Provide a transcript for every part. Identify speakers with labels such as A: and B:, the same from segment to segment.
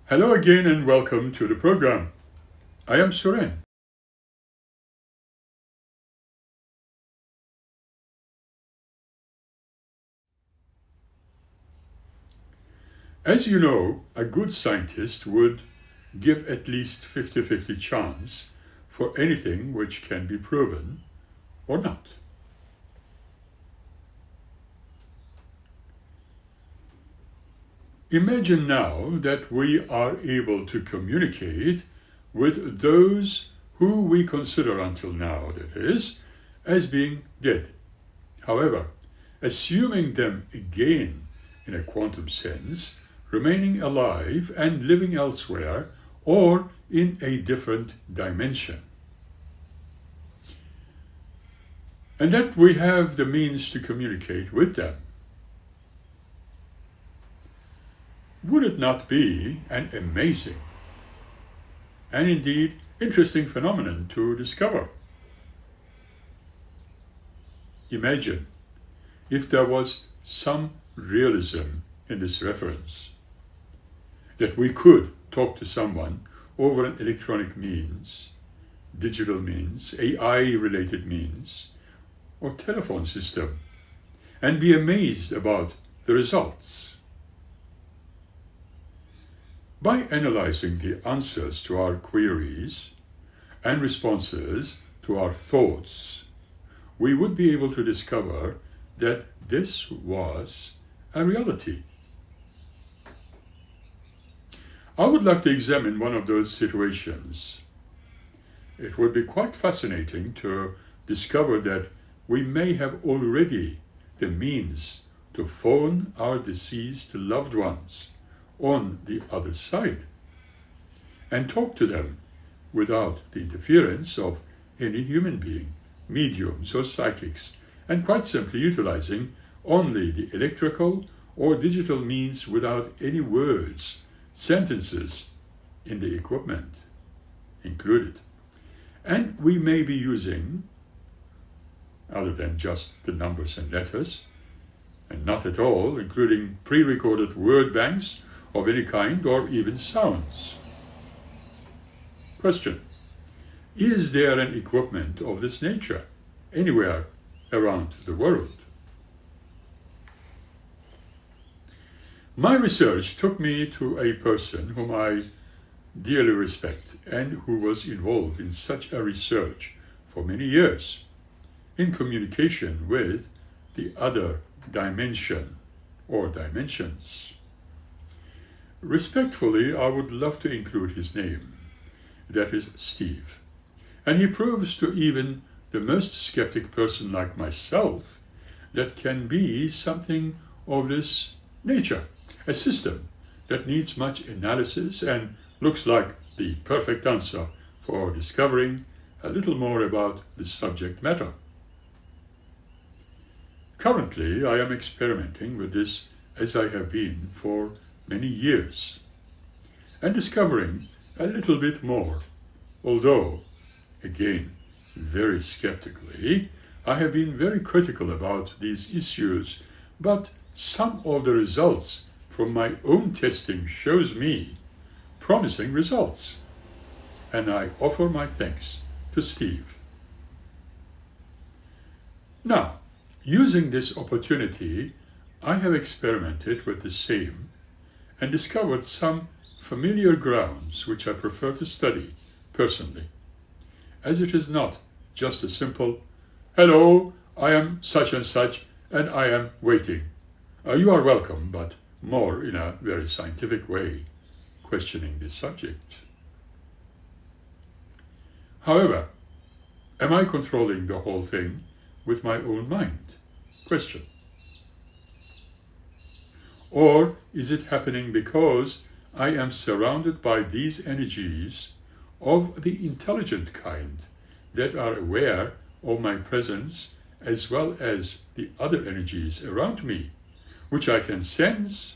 A: Hello again and welcome to the program. I am Suren. As you know, a good scientist would give at least 50-50 chance for anything which can be proven or not. Imagine now that we are able to communicate with those who we consider until now, that is, as being dead. However, assuming them again in a quantum sense, remaining alive and living elsewhere or in a different dimension. And that we have the means to communicate with them. Would it not be an amazing and indeed interesting phenomenon to discover? Imagine if there was some realism in this reference, that we could talk to someone over an electronic means, digital means, AI-related means, or telephone system, and be amazed about the results. By analyzing the answers to our queries and responses to our thoughts, we would be able to discover that this was a reality. I would like to examine one of those situations. It would be quite fascinating to discover that we may have already the means to phone our deceased loved ones on the other side and talk to them without the interference of any human being, mediums or psychics, and quite simply utilizing only the electrical or digital means without any words, sentences in the equipment included. And we may be using, other than just the numbers and letters, and not at all including pre-recorded word banks of any kind or even sounds. Question: is there an equipment of this nature anywhere around the world? My research took me to a person whom I dearly respect and who was involved in such a research for many years in communication with the other dimension or dimensions. Respectfully, I would love to include his name. That is Steve. And he proves to even the most skeptic person like myself that can be something of this nature, a system that needs much analysis and looks like the perfect answer for discovering a little more about the subject matter. Currently, I am experimenting with this as I have been for many years and discovering a little bit more, although, again, very skeptically, I have been very critical about these issues, but some of the results from my own testing shows me promising results, and I offer my thanks to Steve. Now, using this opportunity, I have experimented with the same and discovered some familiar grounds which I prefer to study personally, as it is not just a simple, "Hello, I am such and such, and I am waiting. You are welcome," but more in a very scientific way, questioning the subject. However, am I controlling the whole thing with my own mind? Question. Or is it happening because I am surrounded by these energies of the intelligent kind that are aware of my presence as well as the other energies around me, which I can sense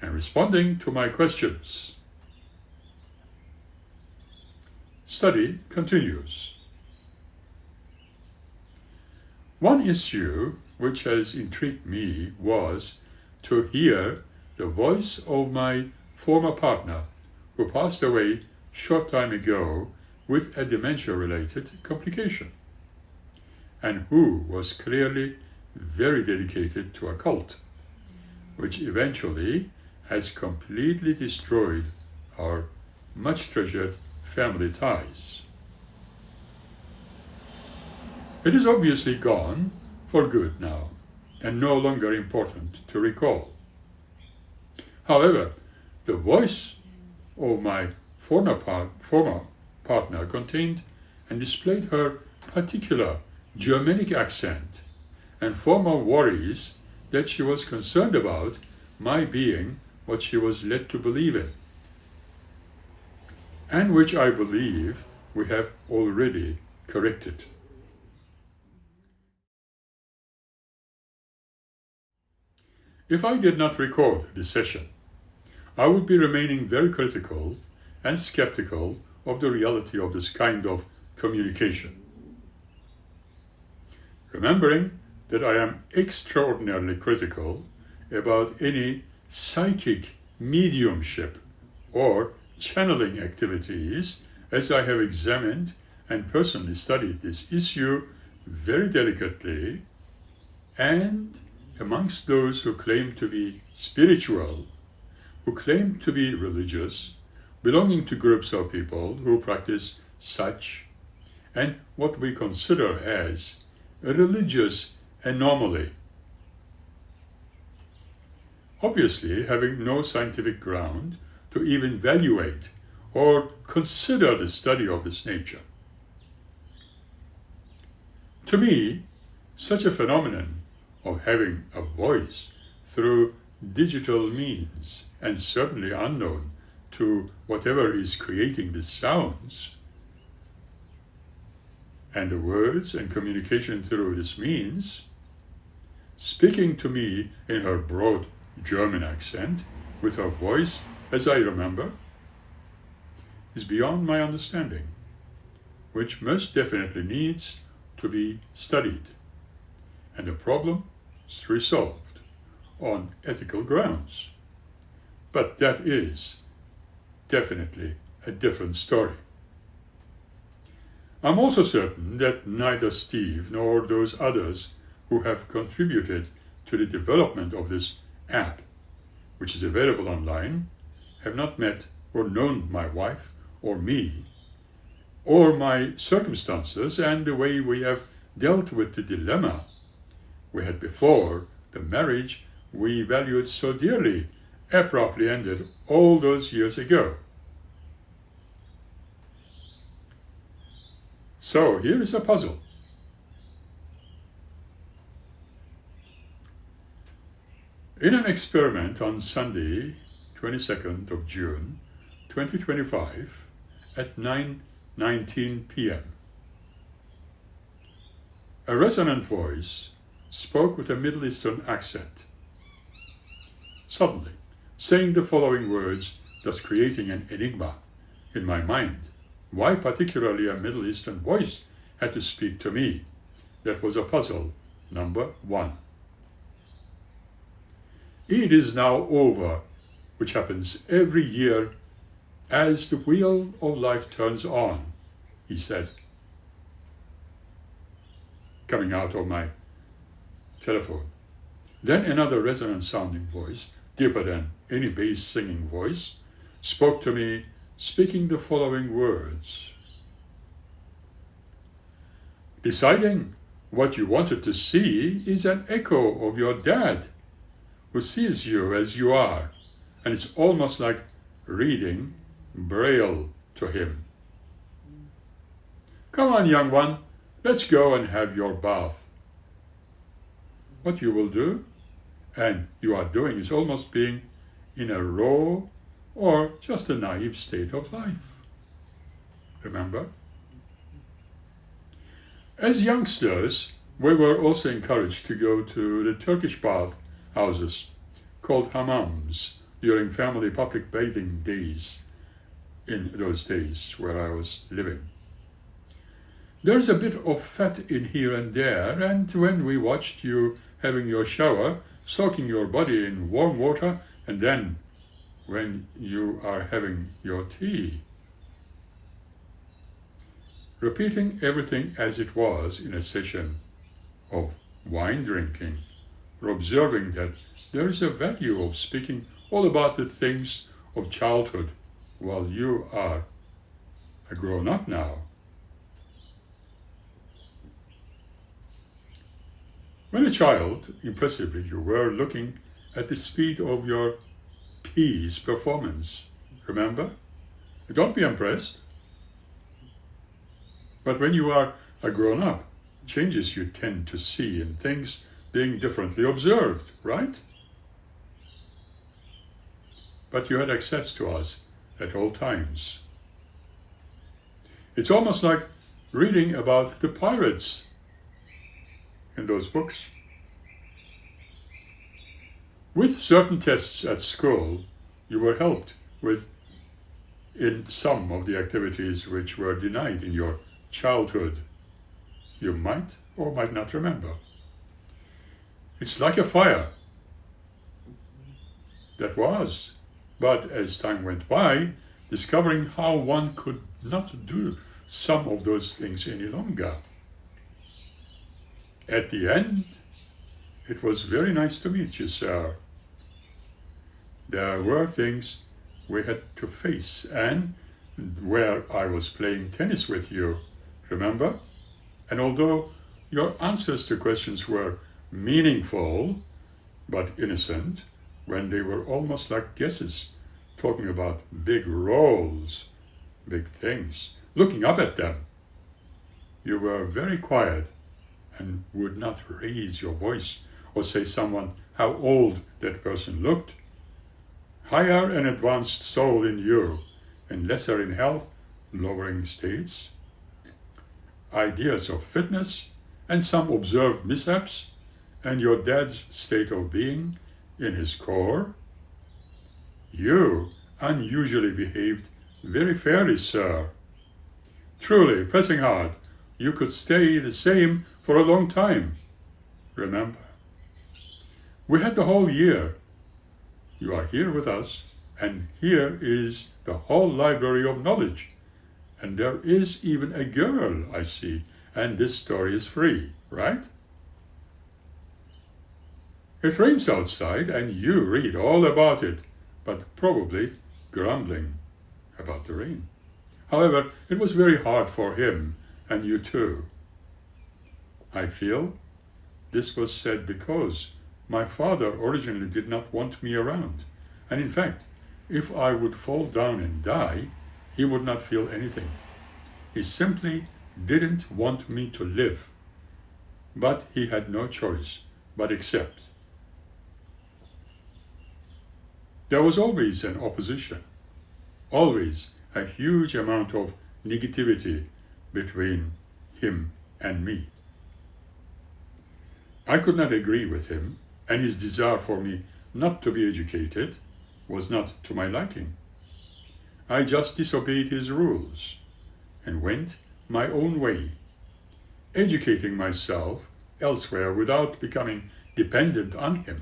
A: and responding to my questions? Study continues. One issue which has intrigued me was to hear the voice of my former partner who passed away short time ago with a dementia-related complication, and who was clearly very dedicated to a cult, which eventually has completely destroyed our much treasured family ties. It is obviously gone for good now, and no longer important to recall. However, the voice of my former partner contained and displayed her particular Germanic accent and former worries that she was concerned about my being what she was led to believe in, and which I believe we have already corrected. If I did not record this session, I would be remaining very critical and skeptical of the reality of this kind of communication. Remembering that I am extraordinarily critical about any psychic mediumship or channeling activities, as I have examined and personally studied this issue very delicately, and amongst those who claim to be spiritual, who claim to be religious, belonging to groups of people who practice such, and what we consider as a religious anomaly. Obviously, having no scientific ground to even evaluate or consider the study of this nature. To me, such a phenomenon of having a voice through digital means, and certainly unknown to whatever is creating the sounds and the words and communication through this means, speaking to me in her broad German accent with her voice, as I remember, is beyond my understanding, which most definitely needs to be studied, and the problem is resolved on ethical grounds. But that is definitely a different story. I'm also certain that neither Steve nor those others who have contributed to the development of this app, which is available online, have not met or known my wife or me, or my circumstances and the way we have dealt with the dilemma we had before the marriage we valued so dearly abruptly ended all those years ago. So here is a puzzle. In an experiment on Sunday, 22nd of June, 2025, at 9:19 p.m., a resonant voice spoke with a Middle Eastern accent, suddenly saying the following words, thus creating an enigma in my mind. Why particularly a Middle Eastern voice had to speak to me? That was a puzzle number one. It is now over, which happens every year as the wheel of life turns on, he said, coming out of my telephone. Then another resonant-sounding voice, deeper than any bass singing voice, spoke to me, speaking the following words. Deciding what you wanted to see is an echo of your dad, who sees you as you are, and it's almost like reading Braille to him. Come on, young one, let's go and have your bath. What you will do, and you are doing, is almost being in a raw or just a naive state of life. Remember? As youngsters, we were also encouraged to go to the Turkish bath houses called hammams during family public bathing days in those days where I was living. There's a bit of fat in here and there, and when we watched you having your shower, soaking your body in warm water, and then when you are having your tea. Repeating everything as it was in a session of wine drinking, or observing that there is a value of speaking all about the things of childhood while you are a grown-up now. When a child, impressively, you were looking at the speed of your P's performance. Remember? Don't be impressed. But when you are a grown-up, changes you tend to see in things being differently observed, right? But you had access to us at all times. It's almost like reading about the pirates in those books. With certain tests at school, you were helped with in some of the activities which were denied in your childhood. You might or might not remember. It's like a fire. That was. But as time went by, discovering how one could not do some of those things any longer. At the end, it was very nice to meet you, sir. There were things we had to face, and where I was playing tennis with you, remember? And although your answers to questions were meaningful but innocent, when they were almost like guesses, talking about big roles, big things, looking up at them, you were very quiet and would not raise your voice or say someone how old that person looked. Higher and advanced soul in you, and lesser in health, lowering states, ideas of fitness, and some observed mishaps, and your dad's state of being in his core. You unusually behaved very fairly, sir. Truly, pressing hard, you could stay the same for a long time. Remember, we had the whole year. You are here with us, and here is the whole library of knowledge. And there is even a girl, I see, and this story is free, right? It rains outside, and you read all about it, but probably grumbling about the rain. However, it was very hard for him, and you too. I feel this was said because my father originally did not want me around, and in fact, if I would fall down and die, he would not feel anything. He simply didn't want me to live, but he had no choice but accept. There was always an opposition, always a huge amount of negativity between him and me. I could not agree with him, and his desire for me not to be educated was not to my liking. I just disobeyed his rules and went my own way, educating myself elsewhere without becoming dependent on him.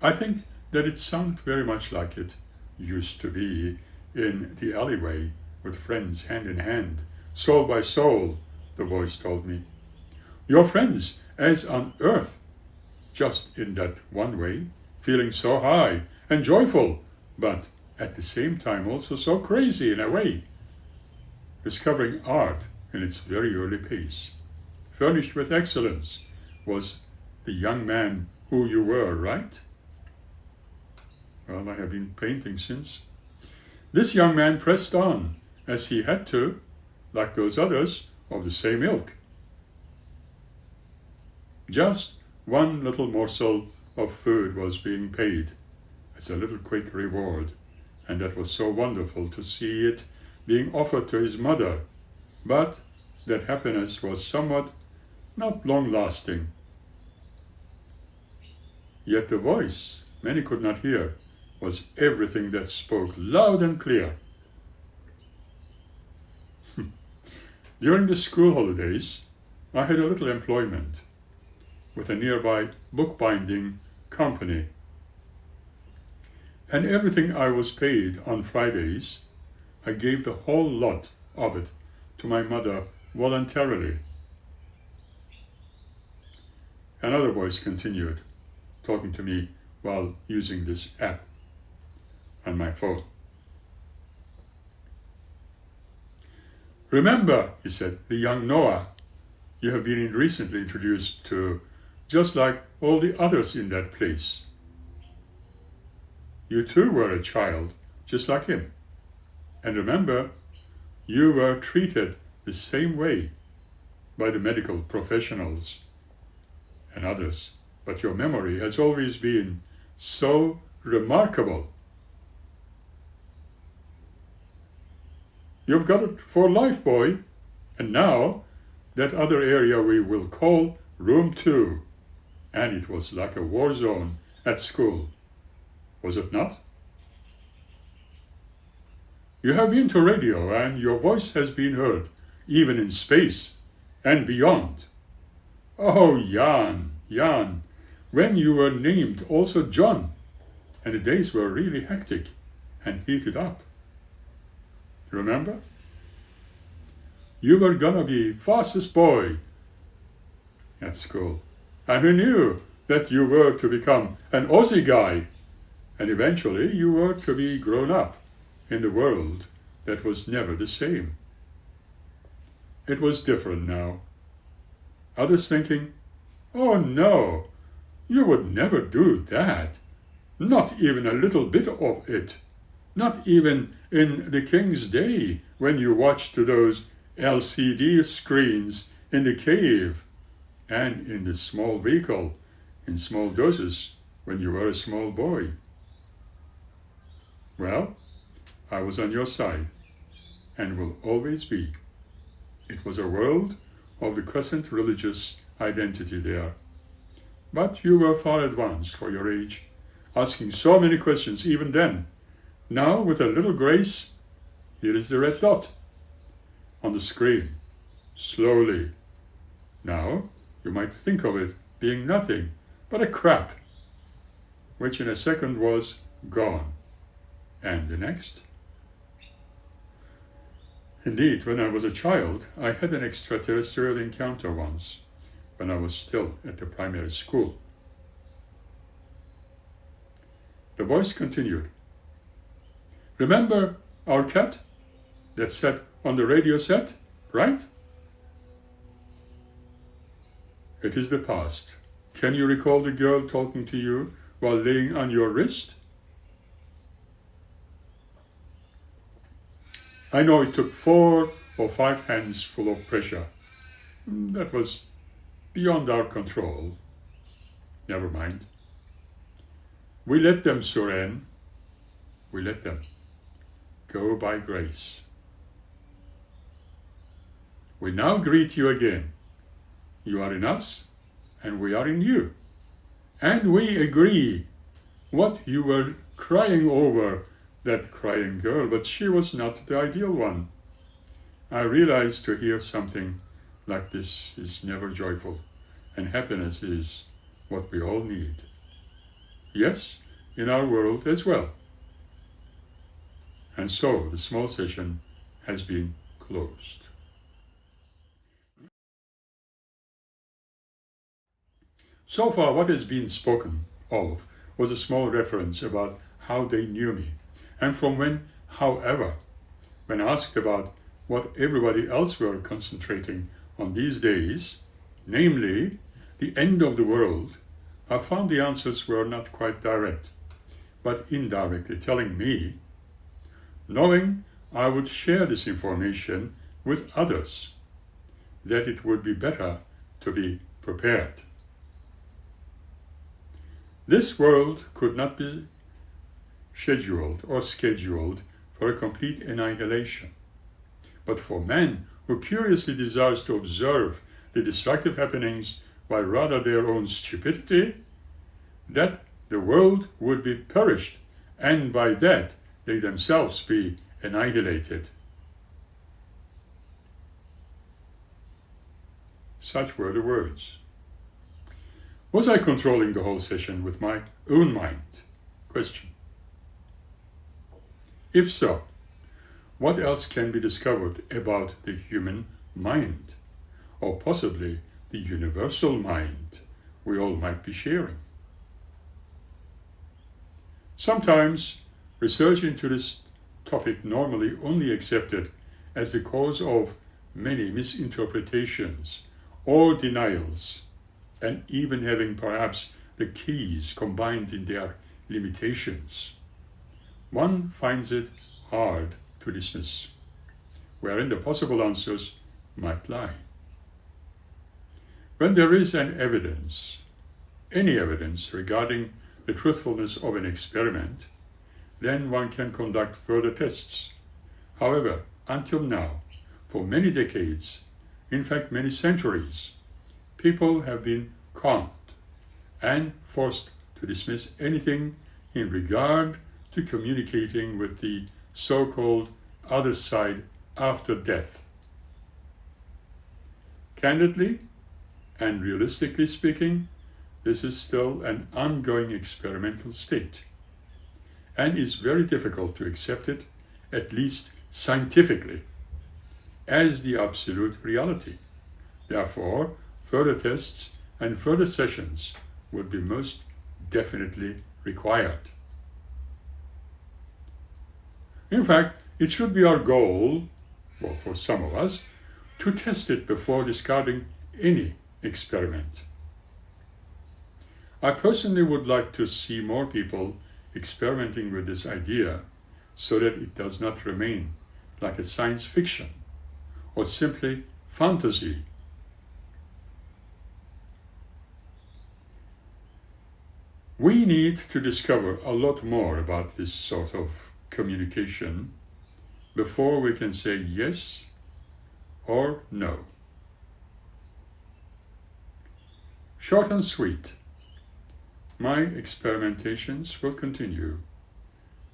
A: I think that it sounded very much like it used to be in the alleyway with friends hand in hand, soul by soul, the voice told me. Your friends as on earth, just in that one way, feeling so high and joyful, but at the same time also so crazy in a way. Discovering art in its very early pace, furnished with excellence, was the young man who you were, right? Well, I have been painting since. This young man pressed on, as he had to, like those others of the same ilk. Just one little morsel of food was being paid as a little quick reward, and that was so wonderful to see it being offered to his mother. But that happiness was somewhat not long-lasting. Yet the voice many could not hear was everything that spoke loud and clear. During the school holidays, I had a little employment with a nearby bookbinding company And everything I was paid on Fridays, I gave the whole lot of it to my mother voluntarily. Another voice continued, talking to me while using this app on my phone. Remember, he said, the young Noah you have been recently introduced to, just like all the others in that place. You too were a child, just like him. And remember, you were treated the same way by the medical professionals and others, but your memory has always been so remarkable. You've got it for life, boy. And now, that other area we will call Room 2. And it was like a war zone at school. Was it not? You have been to radio, and your voice has been heard, even in space and beyond. Oh, Jan, when you were named also John, and the days were really hectic and heated up. Remember? You were gonna be fastest boy at school, and who knew that you were to become an Aussie guy, and eventually you were to be grown up in the world that was never the same. It was different now. Others thinking, oh no, you would never do that. Not even a little bit of it. Not even in the King's Day when you watched to those LCD screens in the cave and in the small vehicle in small doses when you were a small boy. Well, I was on your side and will always be. It was a world of the crescent religious identity there. But you were far advanced for your age, asking so many questions even then. Now, with a little grace, here is the red dot on the screen, slowly. Now, you might think of it being nothing but a crap, which in a second was gone. And the next? Indeed, when I was a child, I had an extraterrestrial encounter once, when I was still at the primary school. The voice continued. Remember our cat that sat on the radio set, right? It is the past. Can you recall the girl talking to you while laying on your wrist? I know it took 4 or 5 hands full of pressure. That was beyond our control. Never mind. We let them, Suren. We let them go by grace. We now greet you again. You are in us, and we are in you. And we agree what you were crying over, that crying girl, but she was not the ideal one. I realized to hear something like this is never joyful, and happiness is what we all need. Yes, in our world as well. And so the small session has been closed. So far, what has been spoken of was a small reference about how they knew me, and from when, however, when asked about what everybody else were concentrating on these days, namely the end of the world, I found the answers were not quite direct, but indirectly telling me, knowing I would share this information with others, that it would be better to be prepared. This world could not be scheduled for a complete annihilation, but for man who curiously desires to observe the destructive happenings by rather their own stupidity, that the world would be perished, and by that they themselves be annihilated. Such were the words. Was I controlling the whole session with my own mind? Question. If so, what else can be discovered about the human mind, or possibly the universal mind we all might be sharing? Sometimes research into this topic, normally only accepted as the cause of many misinterpretations or denials, and even having perhaps the keys combined in their limitations, one finds it hard to dismiss, wherein the possible answers might lie. When there is an evidence, any evidence regarding the truthfulness of an experiment, then one can conduct further tests. However, until now, for many decades, in fact many centuries, people have been conned and forced to dismiss anything in regard to communicating with the so-called other side after death. Candidly and realistically speaking, this is still an ongoing experimental state, and is very difficult to accept it, at least scientifically, as the absolute reality. Therefore, further tests and further sessions would be most definitely required. In fact, it should be our goal, well, for some of us, to test it before discarding any experiment. I personally would like to see more people experimenting with this idea so that it does not remain like a science fiction or simply fantasy. We need to discover a lot more about this sort of communication before we can say yes or no. Short and sweet. My experimentations will continue,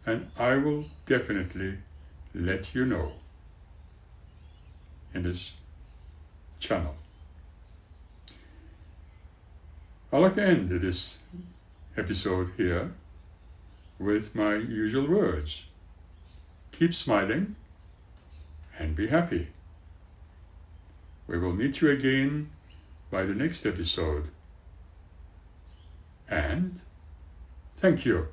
A: and I will definitely let you know in this channel. I'd like to end this episode here with my usual words. Keep smiling and be happy. We will meet you again by the next episode. And thank you.